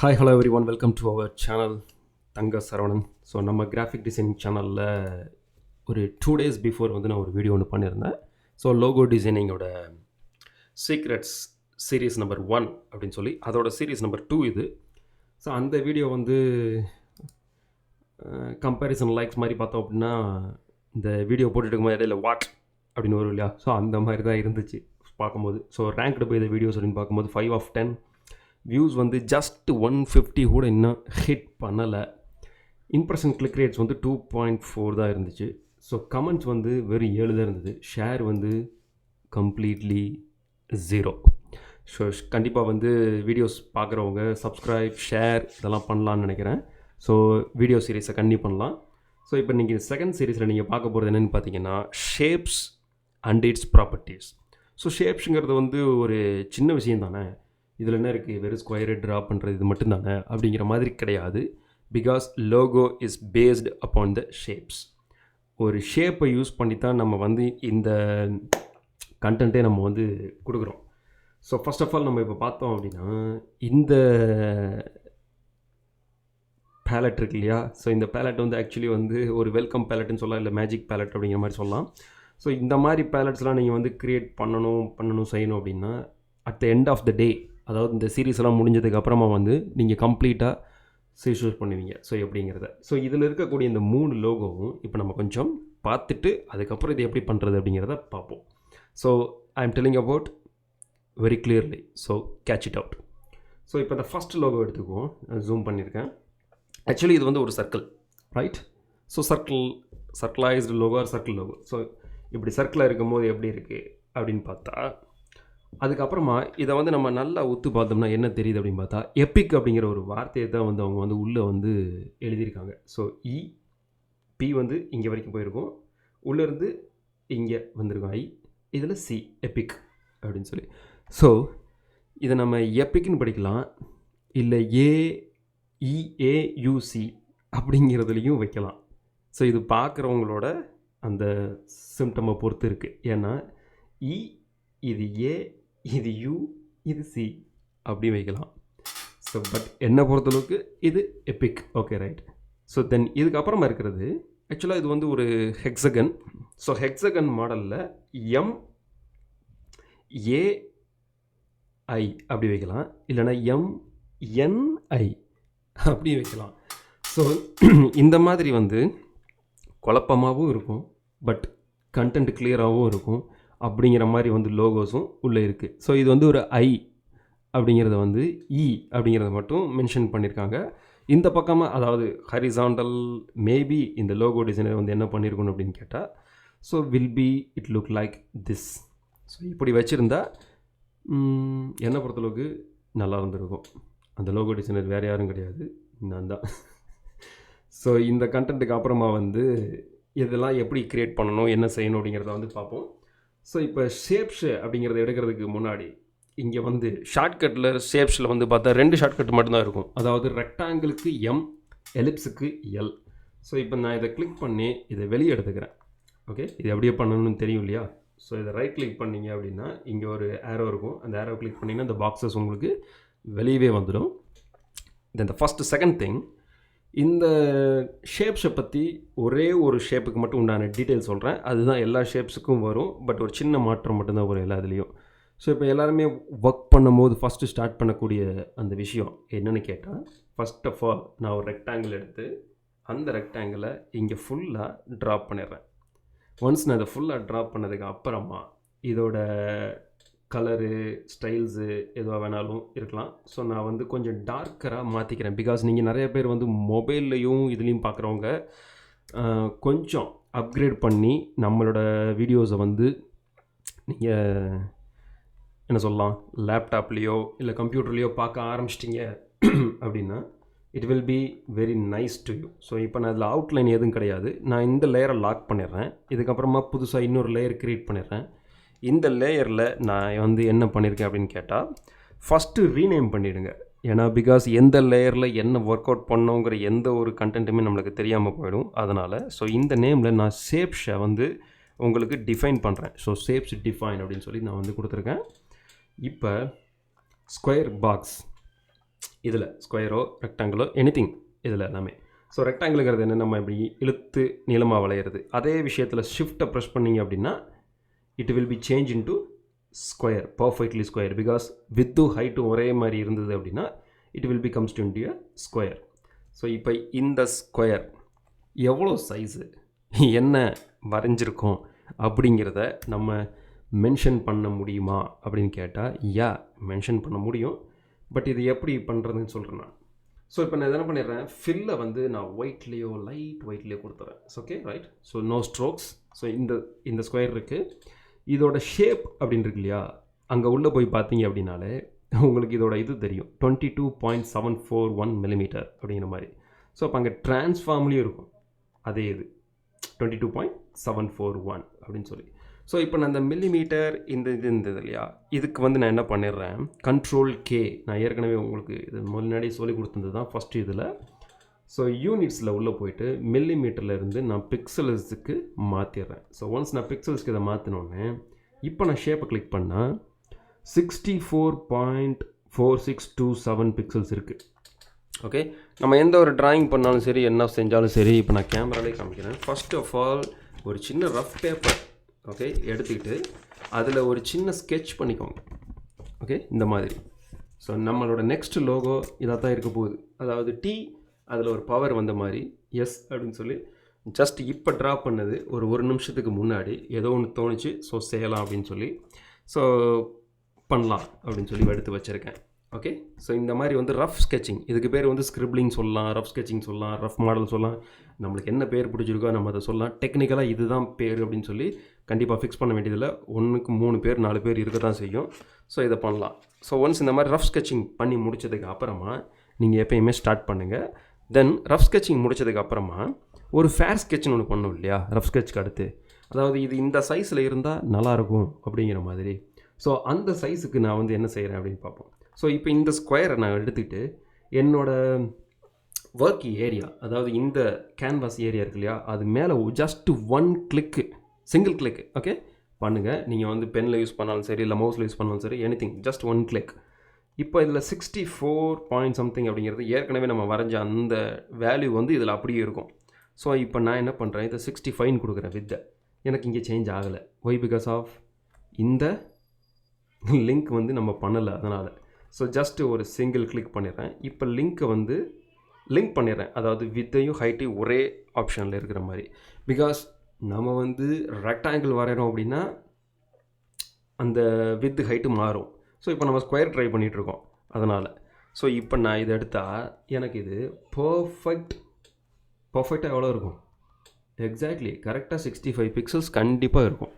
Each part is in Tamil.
Hi hello everyone, welcome to our channel Thanga Saravanan. So நம்ம கிராஃபிக் டிசைனிங் சேனலில் ஒரு 2 days பிஃபோர் வந்து நான் ஒரு வீடியோ ஒன்று பண்ணியிருந்தேன். ஸோ லோகோ டிசைனிங்கோட சீக்ரெட்ஸ் சீரீஸ் நம்பர் 1 அப்படின்னு சொல்லி அதோட சீரீஸ் நம்பர் 2 இது. ஸோ அந்த வீடியோ வந்து கம்பேரிசன் லைக்ஸ் மாதிரி பார்த்தோம் அப்படின்னா இந்த வீடியோ போட்டுட்டு இடையில வாட் அப்படின்னு வரும் இல்லையா, ஸோ அந்த மாதிரி தான் இருந்துச்சு பார்க்கும்போது. So ranked by the videos அப்படின்னு பார்க்கும்போது 5 of 10 வியூஸ் வந்து ஜஸ்ட் 150 கூட இன்னும் ஹிட் பண்ணலை. இம்ப்ரெஷன் கிளிக் ரேட்ஸ் வந்து 2.4 தான் இருந்துச்சு. ஸோ கமெண்ட்ஸ் வந்து வெறும் 7 தான் இருந்தது. ஷேர் வந்து கம்ப்ளீட்லி 0. ஸோ கண்டிப்பாக வந்து வீடியோஸ் பார்க்குறவங்க சப்ஸ்கிரைப் ஷேர் இதெல்லாம் பண்ணலான்னு நினைக்கிறேன். ஸோ வீடியோ சீரீஸை கண்டினியூ பண்ணலாம். ஸோ இப்போ நீங்கள் செகண்ட் சீரீஸில் நீங்கள் பார்க்க போகிறது என்னென்னு பார்த்தீங்கன்னா shapes and its properties. So ஷேப்ஸுங்கிறது வந்து ஒரு சின்ன விஷயம் தானே, இதில் என்ன இருக்குது, வெறும் ஸ்கொயரை ட்ரா பண்ணுறது இது மட்டும்தானே அப்படிங்கிற மாதிரி கிடையாது. Because logo is based upon the shapes. ஒரு ஷேப்பை யூஸ் பண்ணி தான் நம்ம வந்து இந்த கண்டென்ட்டே நம்ம வந்து கொடுக்குறோம். ஸோ ஃபர்ஸ்ட் ஆஃப் ஆல் நம்ம இப்போ பார்த்தோம் அப்படின்னா இந்த பேலட் இருக்கு இல்லையா. ஸோ இந்த பேலட் வந்து ஆக்சுவலி வந்து ஒரு வெல்கம் பேலட்னு சொல்லலாம், இல்லை மேஜிக் பேலட் அப்படிங்கிற மாதிரி சொல்லலாம். ஸோ இந்த மாதிரி பேலட்ஸ்லாம் நீங்கள் வந்து க்ரியேட் பண்ணணும் செய்யணும் அப்படின்னா at the end of the day, அதாவது இந்த சீரீஸ் எல்லாம் முடிஞ்சதுக்கு அப்புறமா வந்து நீங்கள் கம்ப்ளீட்டாக சீஷூஸ் பண்ணுவீங்க. ஸோ எப்படிங்கிறத இதில் இருக்கக்கூடிய இந்த 3 லோகோவும் இப்போ நம்ம கொஞ்சம் பார்த்துட்டு அதுக்கப்புறம் இது எப்படி பண்ணுறது அப்படிங்கிறத பார்ப்போம். So I am telling about very clearly, so catch it out. So இப்போ இந்த ஃபஸ்ட் லோகோ எடுத்துக்குவோம், ஜூம் பண்ணியிருக்கேன். ஆக்சுவலி இது வந்து ஒரு circle, right? So circlised logo or circle logo. So இப்படி சர்க்கிளாக இருக்கும்போது எப்படி இருக்குது அப்படின்னு பார்த்தா, அதுக்கப்புறமா இதை வந்து நம்ம நல்லா ஒத்து பார்த்தோம்னா என்ன தெரியுது அப்படின்னு பார்த்தா எப்பிக் அப்படிங்கிற ஒரு வார்த்தையை தான் வந்து அவங்க வந்து உள்ளே வந்து எழுதியிருக்காங்க. ஸோ பி வந்து இங்கே வரைக்கும் போயிருக்கும், உள்ளேருந்து இங்கே வந்திருக்கும் இதில் சி, எப்பிக் அப்படின்னு சொல்லி. ஸோ இதை நம்ம எப்பிக்னு படிக்கலாம், இல்லை EAUC அப்படிங்கிறதுலையும் வைக்கலாம். ஸோ இது பார்க்குறவங்களோட அந்த சிம்டமை பொறுத்து இருக்குது. ஏன்னா இது ஏ, இது யூ, இது சி அப்படி வைக்கலாம். ஸோ பட் என்னை பொறுத்தளவுக்கு இது epic. Okay, right. So then இதுக்கப்புறமா இருக்கிறது ஆக்சுவலாக இது வந்து ஒரு ஹெக்ஸகன். ஸோ ஹெக்ஸகன் மாடலில் MAI அப்படி வைக்கலாம், இல்லைனா MNI அப்படி வைக்கலாம். ஸோ இந்த மாதிரி வந்து குழப்பமாகவும் இருக்கும், பட் கண்டென்ட் கிளியராகவும் இருக்கும் அப்படிங்கிற மாதிரி வந்து லோகோஸும் உள்ளே இருக்குது. ஸோ இது வந்து ஒரு அப்படிங்கிறத வந்து அப்படிங்கிறத மட்டும் மென்ஷன் பண்ணியிருக்காங்க. இந்த பக்கமாக அதாவது ஹரிசாண்டல் மேபி இந்த லோகோ டிசைனர் வந்து என்ன பண்ணியிருக்கணும் அப்படின்னு கேட்டால், so it look like this. So இப்படி வச்சுருந்தா என்னை பொறுத்தளவுக்கு நல்லா இருந்திருக்கும். அந்த லோகோ டிசைனர் வேறு யாரும் கிடையாது, நான் தான். ஸோ இந்த கண்டென்ட்டுக்கு அப்புறமா வந்து இதெல்லாம் எப்படி க்ரியேட் பண்ணணும், என்ன செய்யணும் அப்படிங்கிறத வந்து பார்ப்போம். ஸோ இப்போ ஷேப்ஸு அப்படிங்கிறத எடுக்கிறதுக்கு முன்னாடி இங்கே வந்து ஷார்ட்கட்டில் ஷேப்ஸில் வந்து பார்த்தா 2 ஷார்ட்கட் மட்டும்தான் இருக்கும். அதாவது ரெக்டாங்கிளுக்கு M, எலிப்ஸுக்கு L. ஸோ இப்போ நான் இதை கிளிக் பண்ணி இதை வெளியே எடுத்துக்கிறேன். ஓகே, இது எப்படியே பண்ணணும்னு தெரியும் இல்லையா. ஸோ இதை ரைட் கிளிக் பண்ணிங்க அப்படின்னா இங்கே ஒரு ஏரோ இருக்கும், அந்த ஏரோ கிளிக் பண்ணிங்கன்னா இந்த பாக்ஸஸ் உங்களுக்கு வெளியவே வந்துடும். தென் த ஃபஸ்ட்டு செகண்ட் திங், இந்த ஷேப்ஸை பற்றி ஒரே ஒரு ஷேப்புக்கு மட்டும் உண்டான டீட்டெயில் சொல்கிறேன். அதுதான் எல்லா ஷேப்ஸுக்கும் வரும், பட் ஒரு சின்ன மாற்றம் மட்டும்தான் வரும் எல்லா இதுலேயும். ஸோ இப்போ எல்லாருமே ஒர்க் பண்ணும்போது ஃபஸ்ட்டு ஸ்டார்ட் பண்ணக்கூடிய அந்த விஷயம் என்னென்னு கேட்டால், ஃபஸ்ட் ஆஃப் ஆல் நான் ஒரு ரெக்டாங்கிள் எடுத்து அந்த ரெக்டாங்கிளை இங்கே ஃபுல்லாக ட்ராப் பண்ணிடுறேன். ஒன்ஸ் நான் இதை ஃபுல்லாக ட்ராப் பண்ணதுக்கு அப்புறமா இதோட கலரு ஸ்டைல்ஸு எதுவாக வேணாலும் இருக்கலாம். ஸோ நான் வந்து கொஞ்சம் டார்க்கராக மாற்றிக்கிறேன். பிகாஸ் நீங்கள் நிறைய பேர் வந்து மொபைல்லையும் இதுலேயும் பார்க்குறவங்க கொஞ்சம் அப்கிரேட் பண்ணி நம்மளோட வீடியோஸை வந்து நீங்கள் என்ன சொல்லலாம், லேப்டாப்லேயோ இல்லை கம்ப்யூட்டர்லேயோ பார்க்க ஆரம்பிச்சிட்டிங்க அப்படின்னா it will be very nice to you. So இப்போ நான் இதில் அவுட்லைன் எதுவும் கிடையாது, நான் இந்த லேயரை லாக் பண்ணிடுறேன். இதுக்கப்புறமா புதுசாக இன்னொரு லேயர் க்ரியேட் பண்ணிடுறேன். இந்த லேயரில் நான் வந்து என்ன பண்ணியிருக்கேன் அப்படின்னு கேட்டால், ஃபஸ்ட்டு ரீநேம் பண்ணிவிடுங்க. ஏன்னா பிகாஸ் எந்த லேயரில் என்ன ஒர்க் அவுட் பண்ணோங்கிற எந்த ஒரு கண்டென்ட்டுமே நம்மளுக்கு தெரியாமல் போயிடும். அதனால் ஸோ இந்த நேமில் நான் ஷேப்ஸை வந்து உங்களுக்கு டிஃபைன் பண்ணுறேன். ஸோ ஷேப்ஸ் டிஃபைன் அப்படின்னு சொல்லி நான் வந்து கொடுத்துருக்கேன். இப்போ ஸ்கொயர் பாக்ஸ் இதில் ஸ்கொயரோ ரெக்டாங்கிளோ எனிதிங் இதில் எல்லாமே. ஸோ ரெக்டாங்கிளுங்கிறது என்ன, நம்ம இப்படி இழுத்து நீளமாக வளையிறது. அதே விஷயத்தில் ஷிஃப்ட்டை ப்ரெஸ் பண்ணிங்க அப்படின்னா it will be change into square, perfectly square. Because width ஹைட்டும் ஒரே மாதிரி இருந்தது அப்படின்னா it will becomes to a square. So இப்போ இந்த ஸ்கொயர் எவ்வளோ சைஸு, என்ன வரைஞ்சிருக்கோம் அப்படிங்கிறத நம்ம மென்ஷன் பண்ண முடியுமா அப்படின்னு கேட்டால் மென்ஷன் பண்ண முடியும். பட் இது எப்படி பண்ணுறதுன்னு சொல்கிறேன் நான். ஸோ இப்போ நான் என்ன பண்ணிடுறேன், ஃபில்லை வந்து நான் லைட் ஒயிட்லேயோ கொடுத்துறேன். Okay right. So no strokes. So இந்த ஸ்கொயர் இருக்குது, இதோட ஷேப் அப்படின்னு இருக்கு இல்லையா, அங்கே உள்ளே போய் பார்த்தீங்க அப்படின்னாலே உங்களுக்கு இதோட இது தெரியும், 22.741 மில்லிமீட்டர் அப்படிங்கிற மாதிரி. ஸோ அப்போ அங்கே ட்ரான்ஸ்ஃபார்ம்லேயும் இருக்கும் அதே இது 22.741 அப்படின்னு சொல்லி. ஸோ இப்போ நான் இந்த மில்லிமீட்டர் இந்த இருந்தது இல்லையா, இதுக்கு வந்து நான் என்ன பண்ணிடுறேன், Ctrl+K. நான் ஏற்கனவே உங்களுக்கு இது முன்னாடி சொல்லி கொடுத்தது தான் ஃபஸ்ட்டு இதில். ஸோ யூனிட்ஸில் உள்ளே போயிட்டு மில்லிமீட்டர்லேருந்து நான் பிக்சல்ஸுக்கு மாற்றிடுறேன். ஸோ ஒன்ஸ் நான் பிக்சல்ஸ்க்கு இதை மாற்றினோடனே இப்போ நான் ஷேப்பை கிளிக் பண்ணால் 64.4627 பிக்சல்ஸ் இருக்குது. ஓகே, நம்ம எந்த ஒரு ட்ராயிங் பண்ணாலும் சரி, என்ன செஞ்சாலும் சரி, இப்போ நான் கேமராலே காமிக்கிறேன். ஃபர்ஸ்ட் ஆஃப் ஆல் ஒரு சின்ன ரஃப் பேப்பர் ஓகே எடுத்துக்கிட்டு அதில் ஒரு சின்ன ஸ்கெட்ச் பண்ணிக்கோங்க. ஓகே, இந்த மாதிரி. ஸோ நம்மளோட நெக்ஸ்ட் லோகோ இதாக தான் இருக்க போகுது. அதாவது அதில் ஒரு பவர் வந்த மாதிரி எஸ் அப்படின்னு சொல்லி ஜஸ்ட் இப்போ ட்ரா பண்ணது ஒரு நிமிஷத்துக்கு முன்னாடி ஏதோ ஒன்று தோணுச்சு. ஸோ செய்யலாம் அப்படின்னு சொல்லி ஸோ பண்ணலாம் அப்படின்னு சொல்லி எடுத்து வச்சுருக்கேன். ஓகே, ஸோ இந்த மாதிரி வந்து ரஃப் ஸ்கெட்சிங், இதுக்கு பேர் வந்து ஸ்கிரிப்ளிங் சொல்லலாம், ரஃப் ஸ்கெட்சிங் சொல்லலாம், ரஃப் மாடல் சொல்லலாம். நம்மளுக்கு என்ன பேர் பிடிச்சிருக்கோ நம்ம அதை சொல்லலாம். டெக்னிக்கலாக இதுதான் பேர் அப்படின்னு சொல்லி கண்டிப்பாக ஃபிக்ஸ் பண்ண வேண்டியதில்லை. 1க்கு 3 பேர் 4 பேர் இருக்க தான் செய்யும். ஸோ இதை பண்ணலாம். ஸோ ஒன்ஸ் இந்த மாதிரி ரஃப் ஸ்கெட்சிங் பண்ணி முடித்ததுக்கு அப்புறமா நீங்கள் எப்பயுமே ஸ்டார்ட் பண்ணுங்கள். தென் ரஃப் ஸ்கெட்சிங் முடித்ததுக்கு அப்புறமா ஒரு ஃபேர் ஸ்கெட்ச்னு ஒன்று பண்ணணும் இல்லையா ரஃப் ஸ்கெட்ச்க்கு அடுத்து. அதாவது இது இந்த சைஸில் இருந்தால் நல்லாயிருக்கும் அப்படிங்கிற மாதிரி. ஸோ அந்த சைஸுக்கு நான் வந்து என்ன செய்கிறேன் அப்படின்னு பார்ப்போம். ஸோ இப்போ இந்த ஸ்கொயரை நான் எடுத்துக்கிட்டு என்னோடய ஒர்க் ஏரியா, அதாவது இந்த கேன்வாஸ் ஏரியா இருக்கு இல்லையா, அது மேலே ஜஸ்ட் 1 கிளிக்கு, சிங்கிள் கிளிக் ஓகே பண்ணுங்கள். நீங்கள் வந்து பெனில் யூஸ் பண்ணாலும் சரி, இல்லை மவுஸில் யூஸ் பண்ணாலும் சரி, எனிதிங் ஜஸ்ட் 1 கிளிக். இப்போ இதில் 64 பாயிண்ட் சம்திங் அப்படிங்கிறது ஏற்கனவே நம்ம வரைஞ்ச அந்த வேல்யூ வந்து இதில் அப்படியே இருக்கும். ஸோ இப்போ நான் என்ன பண்ணுறேன், இதை 65 கொடுக்குறேன் வித்தை. எனக்கு இங்கே சேஞ்ச் ஆகலை. ஒய் பிகாஸ் ஆஃப் இந்த லிங்க் வந்து நம்ம பண்ணலை, அதனால். ஸோ ஜஸ்ட்டு ஒரு சிங்கிள் கிளிக் பண்ணிடுறேன். இப்போ லிங்க்கை வந்து லிங்க் பண்ணிடுறேன், அதாவது வித்தையும் ஹைட்டையும் ஒரே ஆப்ஷனில் இருக்கிற மாதிரி. பிகாஸ் நம்ம வந்து ரெக்டாங்கிள் வரைகிறோம் அப்படின்னா அந்த வித்து ஹைட்டு மாறும். ஸோ இப்போ நம்ம ஸ்கொயர் ட்ரை பண்ணிகிட்ருக்கோம் அதனால். ஸோ இப்போ நான் இதை எடுத்தால் எனக்கு இது பர்ஃபெக்டாக எவ்வளோ இருக்கும், எக்ஸாக்ட்லி கரெக்டாக 65 பிக்சல்ஸ் கண்டிப்பாக இருக்கும்.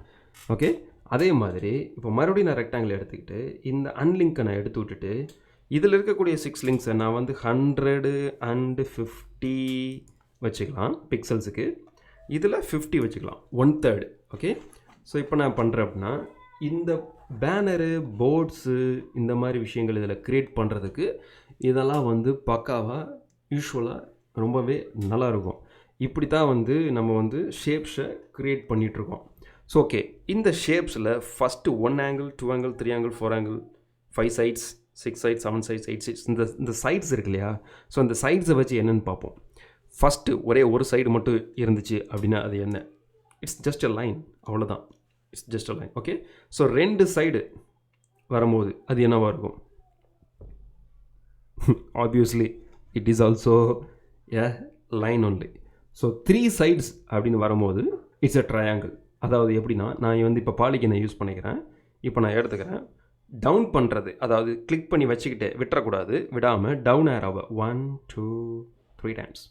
ஓகே, அதே மாதிரி இப்போ மறுபடியும் நான் ரெக்டாங்கிள் எடுத்துக்கிட்டு இந்த அன்லிங்கை நான் எடுத்து விட்டுட்டு இதில் இருக்கக்கூடிய 6 லிங்க்ஸை நான் வந்து 150 வச்சுக்கலாம் பிக்சல்ஸுக்கு, இதில் 50 வச்சுக்கலாம், 1/3. ஓகே, ஸோ இப்போ நான் பண்ணுறேன் அப்படின்னா இந்த பேனரு, போர்ட்ஸு, இந்த மாதிரி விஷயங்கள் இதில் க்ரியேட் பண்ணுறதுக்கு இதெல்லாம் வந்து பக்காவாக யூஸ்வலாக ரொம்பவே நல்லாயிருக்கும். இப்படி தான் வந்து நம்ம வந்து ஷேப்ஸை க்ரியேட் பண்ணிகிட்ருக்கோம். ஸோ ஓகே, இந்த ஷேப்ஸில் first 1 angle, 2 angle, 3 angle, 4 angle, 5 sides, 6 sides, 7 sides, 8 sides, இந்த சைட்ஸ் இருக்கு இல்லையா. ஸோ அந்த சைட்ஸை வச்சு என்னென்னு பார்ப்போம். ஃபஸ்ட்டு ஒரே ஒரு சைடு மட்டும் இருந்துச்சு அப்படின்னா அது என்ன, இட்ஸ் ஜஸ்ட் அ லைன், அவ்வளோதான். It's just a line. Okay, so 2 side வரும்போது அது என்னவாக இருக்கும், obviously it is also a line only. So 3 sides அப்படின்னு வரும்போது இட்ஸ் எ ட்ரையாங்கிள். அதாவது எப்படின்னா, நான் வந்து இப்போ பாலிகனை யூஸ் பண்ணிக்கிறேன். இப்போ நான் எடுத்துக்கிறேன், டவுன் பண்ணுறது, அதாவது கிளிக் பண்ணி வச்சுக்கிட்டு விட்டுறக்கூடாது, விடாமல் டவுன் ஏரோவை 1 2 3 டைம்ஸ்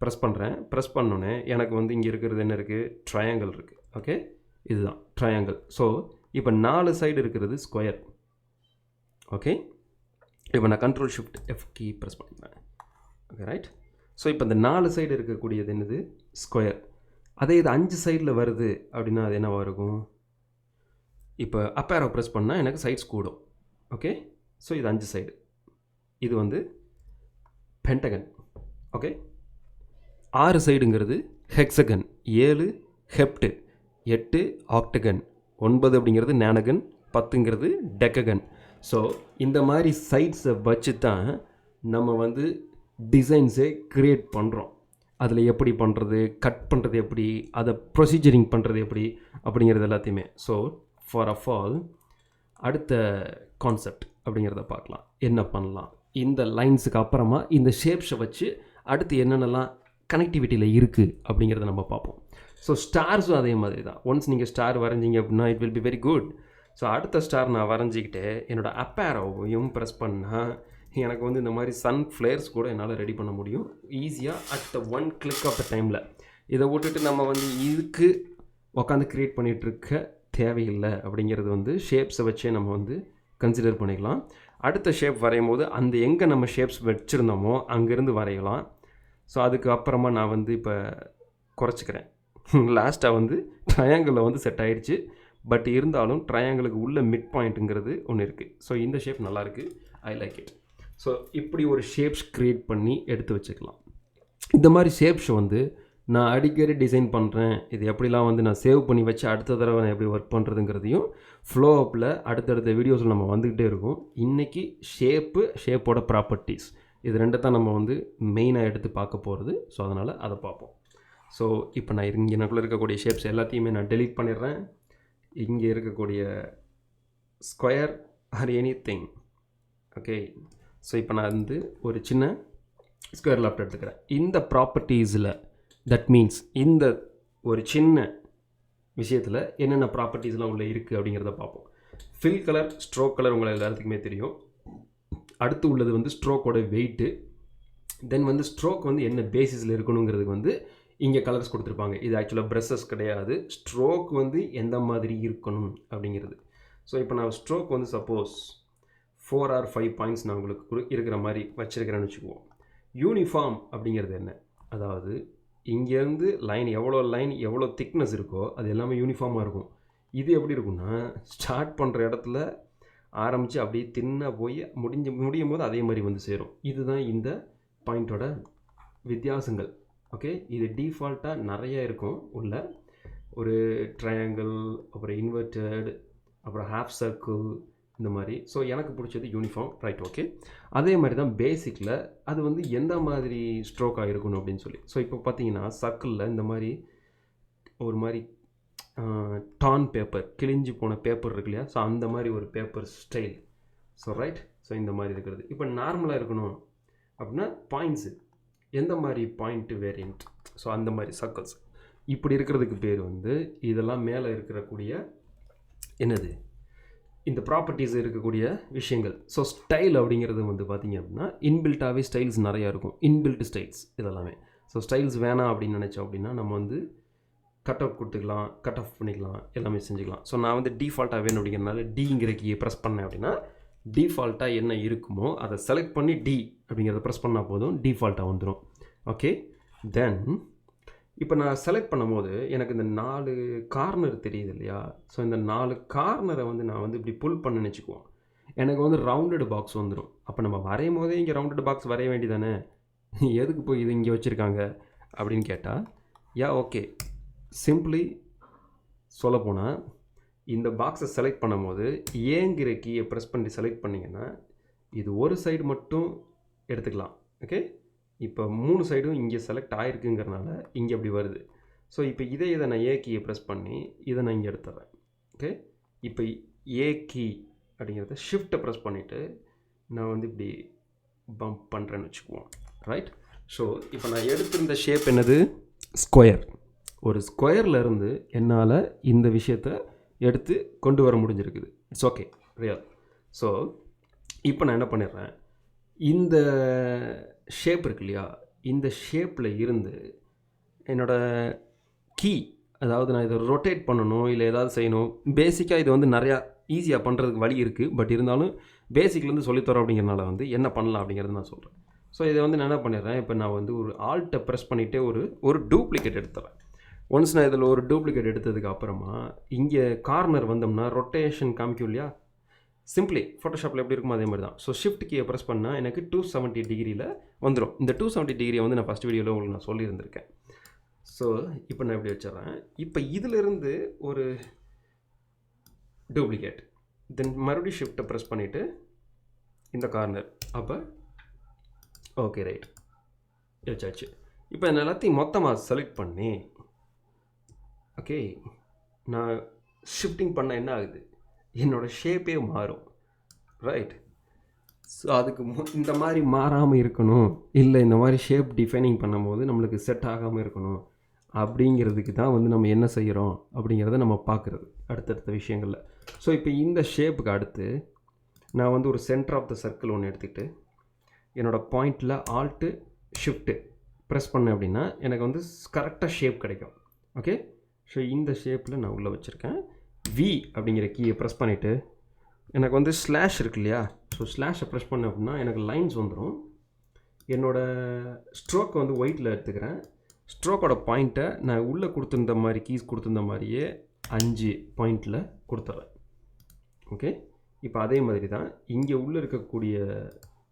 ப்ரெஸ் பண்ணுறேன். ப்ரெஸ் பண்ணோன்னே எனக்கு வந்து இங்கே இருக்கிறது என்ன இருக்குது, ட்ரையாங்கிள் இருக்குது. ஓகே, இதுதான் ட்ரையாங்கிள். ஸோ இப்போ 4 சைடு இருக்கிறது ஸ்கொயர். ஓகே, இப்போ நான் Ctrl+Shift+F கீ ப்ரெஸ் பண்ணிக்கிறேன். Okay right. ஸோ இப்போ இந்த 4 சைடு இருக்கக்கூடியது என்னது, ஸ்கொயர். அதே இது 5 சைடில் வருது அப்படின்னா அது என்னவாக இருக்கும், இப்போ அப் ஏரோ ப்ரெஸ் பண்ணால் எனக்கு சைட்ஸ் கூடும். ஓகே, ஸோ இது 5 சைடு, இது வந்து பென்டகன். ஓகே, 6 சைடுங்கிறது ஹெக்ஸகன், 7 ஹெப்டு, 8 ஆக்டகன், 9 அப்படிங்கிறது நேனகன், 10ங்கிறது டெக்ககன். ஸோ இந்த மாதிரி சைட்ஸை வச்சு தான் நம்ம வந்து டிசைன்ஸை க்ரியேட் பண்ணுறோம். அதில் எப்படி பண்ணுறது, கட் பண்ணுறது எப்படி, அதை ப்ரொசீஜரிங் பண்ணுறது எப்படி அப்படிங்கிறது எல்லாத்தையுமே. ஸோ ஃபார் ஆஃப் ஆல் அடுத்த கான்செப்ட் அப்படிங்கிறத பார்க்கலாம். என்ன பண்ணலாம், இந்த லைன்ஸுக்கு அப்புறமா இந்த ஷேப்ஸை வச்சு அடுத்து என்னென்னலாம் கனெக்டிவிட்டியில் இருக்குது அப்படிங்கிறத நம்ம பார்ப்போம். ஸோ ஸ்டார்ஸும் அதே மாதிரி தான். ஒன்ஸ் நீங்கள் ஸ்டார் வரைஞ்சிங்க அப்படின்னா it will be very good. So அடுத்த ஸ்டார் நான் வரைஞ்சிக்கிட்டு என்னோடய அப்பேரோவையும் ப்ரெஸ் பண்ணால் எனக்கு வந்து இந்த மாதிரி சன் ஃப்ளேர்ஸ் கூட என்னால் ரெடி பண்ண முடியும் ஈஸியாக at the one click of the டைமில். இதை விட்டுட்டு நம்ம வந்து இதுக்கு உட்காந்து க்ரியேட் பண்ணிகிட்ருக்க தேவையில்லை அப்படிங்கிறது வந்து ஷேப்ஸை வச்சே நம்ம வந்து கன்சிடர் பண்ணிக்கலாம். அடுத்த ஷேப் வரையும் போது அந்த எங்கே நம்ம ஷேப்ஸ் வச்சுருந்தோமோ அங்கேருந்து வரையலாம். ஸோ அதுக்கு அப்புறமா நான் வந்து இப்போ குறைச்சிக்கிறேன். லாஸ்ட்டாக வந்து ட்ரையாங்கிளில் வந்து செட் ஆகிடுச்சு. பட் இருந்தாலும் ட்ரையாங்கிளுக்கு உள்ள மிட் பாயிண்ட்டுங்கிறது ஒன்று இருக்குது. ஸோ இந்த ஷேப் நல்லாயிருக்கு, ஐ லைக் இட். ஸோ இப்படி ஒரு ஷேப்ஸ் க்ரியேட் பண்ணி எடுத்து வச்சுக்கலாம். இந்த மாதிரி ஷேப்ஸ் வந்து நான் அடிக்கடி டிசைன் பண்ணுறேன், இது எப்படிலாம் வந்து நான் சேவ் பண்ணி வச்சு அடுத்த தடவை நான் எப்படி ஒர்க் பண்ணுறதுங்கிறதையும் ஃப்ளோ அப்பில் அடுத்தடுத்த வீடியோஸில் நம்ம வந்துக்கிட்டே இருக்கும். இன்றைக்கி ஷேப்போட ப்ராப்பர்ட்டிஸ் இது ரெண்டு தான் நம்ம வந்து மெயினாக எடுத்து பார்க்க போகிறது. ஸோ அதனால் அதை பார்ப்போம். ஸோ இப்போ நான் இங்கே எனக்குள்ளே இருக்கக்கூடிய ஷேப்ஸ் எல்லாத்தையுமே நான் டெலீட் பண்ணிடுறேன். இங்கே இருக்கக்கூடிய square or any thing. Okay, so இப்போ நான் வந்து ஒரு சின்ன ஸ்கொயர் லாப்ட் எடுத்துக்கிறேன். இந்த ப்ராப்பர்ட்டிஸில் தட் மீன்ஸ் இந்த ஒரு சின்ன விஷயத்தில் என்னென்ன ப்ராப்பர்ட்டிஸ்லாம் உள்ளே இருக்குது அப்படிங்கிறத பார்ப்போம். ஃபில் கலர், ஸ்ட்ரோக் கலர் உங்களை எல்லாத்துக்குமே தெரியும். அடுத்து உள்ளது வந்து ஸ்ட்ரோக்கோட வெயிட்டு. தென் வந்து ஸ்ட்ரோக் வந்து என்ன பேசிஸில் இருக்கணுங்கிறதுக்கு வந்து இங்கே கலர்ஸ் கொடுத்துருப்பாங்க. இது ஆக்சுவலாக ப்ரெஷஸ் கிடையாது, ஸ்ட்ரோக் வந்து எந்த மாதிரி இருக்கணும் அப்படிங்கிறது. ஸோ இப்போ நான் ஸ்ட்ரோக் வந்து சப்போஸ் 4 or 5 பாயிண்ட்ஸ் நான் உங்களுக்கு இருக்கிற மாதிரி வச்சுருக்கிறேன்னு வச்சுக்குவோம். யூனிஃபார்ம் அப்படிங்கிறது என்ன, அதாவது இங்கேருந்து லைன் எவ்வளோ திக்னஸ் இருக்கோ அது எல்லாமே யூனிஃபார்மாக இருக்கும். இது எப்படி இருக்குன்னா ஸ்டார்ட் பண்ணுற இடத்துல ஆரம்பித்து அப்படியே தின்னாக போய் முடியும் போது அதே மாதிரி வந்து சேரும். இதுதான் இந்த பாயிண்ட்டோட வித்தியாசங்கள். ஓகே, இது டிஃபால்ட்டாக நிறைய இருக்கும். உள்ள ஒரு ட்ரையாங்கிள், அப்புறம் இன்வெர்டட், அப்புறம் ஹாஃப் சர்க்கிள், இந்த மாதிரி. ஸோ எனக்கு பிடிச்சது யூனிஃபார்ம், ரைட். ஓகே, அதே மாதிரி தான் பேசிக்கில் அது வந்து எந்த மாதிரி ஸ்ட்ரோக்காக இருக்கணும் அப்படின்னு சொல்லி. ஸோ இப்போ பார்த்தீங்கன்னா சர்க்கிளில் இந்த மாதிரி ஒரு மாதிரி டான் பேப்பர், கிழிஞ்சு போன பேப்பர் இருக்கு இல்லையா, ஸோ அந்த மாதிரி ஒரு paper style. So right, so இந்த மாதிரி இருக்கிறது. இப்போ நார்மலாக இருக்கணும் அப்படின்னா பாயிண்ட்ஸு எந்த மாதிரி பாயிண்ட்டு வேரியண்ட், ஸோ அந்த மாதிரி சர்க்கிள்ஸ் இப்படி இருக்கிறதுக்கு பேர் வந்து இதெல்லாம் மேலே இருக்கக்கூடிய என்னது இந்த ப்ராப்பர்ட்டிஸ் இருக்கக்கூடிய விஷயங்கள். ஸோ ஸ்டைல் அப்படிங்கிறது வந்து பார்த்திங்க அப்படின்னா இன்பில்ட்டாகவே ஸ்டைல்ஸ் நிறையா இருக்கும். இன்பில்ட் ஸ்டைல்ஸ் இதெல்லாமே. ஸோ ஸ்டைல்ஸ் வேணாம் அப்படின்னு நினச்சோம் அப்படின்னா நம்ம வந்து கட் அவுட் கொடுத்துக்கலாம், கட் ஆஃப் பண்ணிக்கலாம், எல்லாமே செஞ்சுக்கலாம். ஸோ நான் வந்து டிஃபால்ட்டாக வேணும் அப்படிங்கிறனால டிங்கிற கீயை ப்ரெஸ் பண்ணேன் அப்படின்னா டிஃபால்ட்டாக என்ன இருக்குமோ அதை செலக்ட் பண்ணி டி அப்படிங்கிறத ப்ரெஸ் பண்ணால் போதும், டிஃபால்ட்டாக வந்துடும். ஓகே, தென் இப்போ நான் செலக்ட் பண்ணும்போது எனக்கு இந்த 4 கார்னர் தெரியுது இல்லையா, ஸோ இந்த 4 கார்னரை வந்து நான் வந்து இப்படி புல் பண்ண நினச்சிக்குவோம். எனக்கு வந்து ரவுண்டட் பாக்ஸ் வந்துடும். அப்போ நம்ம வரையும் போதே இங்கே ரவுண்டட் பாக்ஸ் வரைய வேண்டியதானே, எதுக்கு போய் இது இங்கே வச்சுருக்காங்க அப்படின்னு கேட்டால், ஓகே, சிம்பிளி சொல்லப்போனால் இந்த பாக்ஸை செலக்ட் பண்ணும்போது ஏங்கிற கீயை ப்ரெஸ் பண்ணி செலக்ட் பண்ணிங்கன்னா இது ஒரு சைடு மட்டும் எடுத்துக்கலாம். ஓகே, இப்போ 3 சைடும் இங்கே செலக்ட் ஆகிருக்குங்கிறனால இங்கே அப்படி வருது. ஸோ இப்போ இதை நான் ஏ கீயை ப்ரெஸ் பண்ணி இதை நான் இங்கே எடுத்துட்றேன். ஓகே, இப்போ ஏ கீ அப்படிங்கிறத ஷிஃப்ட்டை ப்ரெஸ் பண்ணிவிட்டு நான் வந்து இப்படி பம்ப் பண்ணுறேன்னு வச்சுக்குவோம். ரைட், ஸோ இப்போ நான் எடுத்திருந்த ஷேப் என்னது, ஸ்கொயர். ஒரு ஸ்கொயர்லேருந்து என்னால் இந்த விஷயத்தை எடுத்து கொண்டு வர முடிஞ்சிருக்குது. It's okay, real. ஸோ இப்போ நான் என்ன பண்ணிடுறேன், இந்த ஷேப் இருக்கு இல்லையா, இந்த ஷேப்பில் இருந்து என்னோடய கீ, அதாவது நான் இதை ரொட்டேட் பண்ணணும் இல்லை ஏதாவது செய்யணும். பேசிக்காக இது வந்து நிறையா ஈஸியாக பண்ணுறதுக்கு வழி இருக்குது. பட் இருந்தாலும் பேசிக்லேருந்து சொல்லித்தரோம் அப்படிங்கிறனால வந்து என்ன பண்ணலாம் அப்படிங்கிறது நான் சொல்கிறேன். ஸோ இதை வந்து நான் என்ன பண்ணிடுறேன், இப்போ நான் வந்து ஒரு ஆல்ட்டை ப்ரெஸ் பண்ணிவிட்டு ஒரு டூப்ளிகேட் எடுத்துறேன். ஒன்ஸ் நான் இதில் ஒரு டூப்ளிகேட் எடுத்ததுக்கு அப்புறமா இங்கே கார்னர் வந்தோம்னா ரொட்டேஷன் காமிக்கும் இல்லையா, சிம்பிளி ஃபோட்டோஷாப்பில் எப்படி இருக்குமோ அதே மாதிரி தான். ஸோ ஷிஃப்ட் கீயை ப்ரெஸ் பண்ணால் எனக்கு 270 டிகிரியில் வந்துடும். இந்த 270 டிகிரியை வந்து நான் ஃபஸ்ட் வீடியோவில் உங்களுக்கு நான் சொல்லியிருந்திருக்கேன். ஸோ இப்போ நான் எப்படி வச்சிடறேன், இப்போ இதிலிருந்து ஒரு டூப்ளிகேட், தென் மறுபடியும் ஷிஃப்ட்டை ப்ரெஸ் பண்ணிவிட்டு இந்த கார்னர், அப்போ ஓகே ரைட் வச்சாச்சு. இப்போ நான் எல்லாத்தையும் மொத்தமாக செலக்ட் பண்ணி ஓகே நான் ஷிஃப்டிங் பண்ண என்ன ஆகுது, என்னோடய ஷேப்பே மாறும். ரைட். ஸோ அதுக்கு இந்த மாதிரி மாறாமல் இருக்கணும், இல்லை இந்த மாதிரி ஷேப் டிஃபைனிங் பண்ணும்போது நம்மளுக்கு செட் ஆகாமல் இருக்கணும் அப்படிங்கிறதுக்கு தான் வந்து நம்ம என்ன செய்கிறோம் அப்படிங்கிறத நம்ம பார்க்குறது அடுத்தடுத்த விஷயங்களில். ஸோ இப்போ இந்த ஷேப்புக்கு அடுத்து நான் வந்து ஒரு சென்டர் ஆஃப் த சர்க்கிள் ஒன்று எடுத்துக்கிட்டு என்னோடய பாயிண்டில் ஆல்ட்டு ஷிஃப்ட்டு ப்ரெஸ் பண்ணேன் அப்படின்னா எனக்கு வந்து கரெக்டாக ஷேப் கிடைக்கும். ஓகே. ஸோ இந்த ஷேப்பில் நான் உள்ளே வச்சுருக்கேன். வி அப்படிங்கிற கீயை ப்ரெஸ் பண்ணிவிட்டு எனக்கு வந்து ஸ்லாஷ் இருக்கு இல்லையா, ஸோ ஸ்லாஷை ப்ரெஸ் பண்ணேன் அப்படின்னா எனக்கு லைன்ஸ் வந்துடும். என்னோடய ஸ்ட்ரோக் வந்து ஒயிட்டில் எடுத்துக்கிறேன். ஸ்ட்ரோக்கோட பாயிண்ட்டை நான் உள்ளே கொடுத்துருந்த மாதிரி கீஸ் கொடுத்துருந்த மாதிரியே 5 பாயிண்டில் கொடுத்துட்றேன். ஓகே. இப்போ அதே மாதிரி தான் இங்கே உள்ளே இருக்கக்கூடிய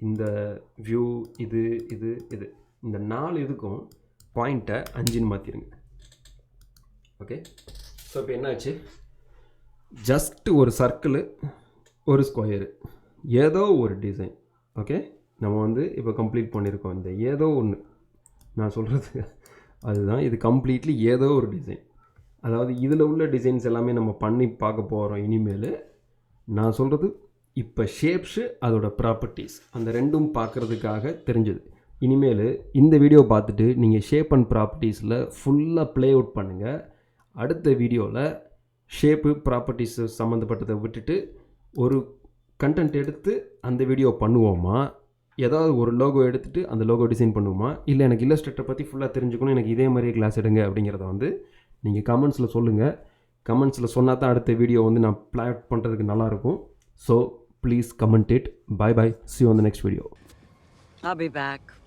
இந்த வியூ இது இது இது இந்த 4 இதுக்கும் பாயிண்ட்டை 5ன்னு மாற்றிடுங்க. ஓகே. ஸோ இப்போ என்னாச்சு, ஜஸ்ட்டு ஒரு சர்க்கிளு ஒரு ஸ்கொயரு ஏதோ ஒரு டிசைன். ஓகே. நம்ம வந்து இப்போ கம்ப்ளீட் பண்ணியிருக்கோம். இந்த ஏதோ ஒன்று நான் சொல்கிறது அதுதான், இது கம்ப்ளீட்லி ஏதோ ஒரு டிசைன். அதாவது இதில் உள்ள டிசைன்ஸ் எல்லாமே நம்ம பண்ணி பார்க்க போகிறோம் இனிமேல். நான் சொல்கிறது இப்போ ஷேப்ஸு அதோட ப்ராப்பர்ட்டிஸ் அந்த ரெண்டும் பார்க்குறதுக்காக தெரிஞ்சது. இனிமேல் இந்த வீடியோ பார்த்துட்டு நீங்கள் ஷேப் அண்ட் ப்ராப்பர்ட்டிஸில் ஃபுல்லாக ப்ளே அவுட் பண்ணுங்கள். அடுத்த வீடியோவில் ஷேப்பு ப்ராப்பர்ட்டிஸு சம்மந்தப்பட்டதை விட்டுட்டு ஒரு கண்டென்ட் எடுத்து அந்த வீடியோ பண்ணுவோமா, ஏதாவது ஒரு லோகோ எடுத்துகிட்டு அந்த லோகோ டிசைன் பண்ணுவோமா, இல்லை எனக்கு இல்லஸ்ட்ரேட்டரை பற்றி ஃபுல்லாக தெரிஞ்சுக்கணும், எனக்கு இதே மாதிரியே கிளாஸ் எடுங்க அப்படிங்கிறத வந்து நீங்கள் கமெண்ட்ஸில் சொல்லுங்கள். கமெண்ட்ஸில் சொன்னால் தான் அடுத்த வீடியோ வந்து நான் பிளான் பண்ணுறதுக்கு நல்லாயிருக்கும். So please comment it. Bye. See you on the next video. I'll be back.